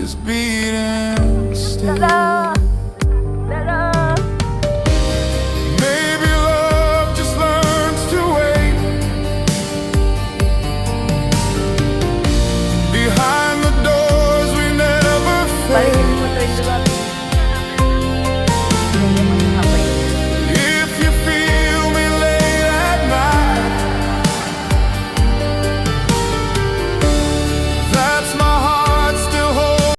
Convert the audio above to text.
is beating still. Maybe love just learns to wait behind the doors we never faced.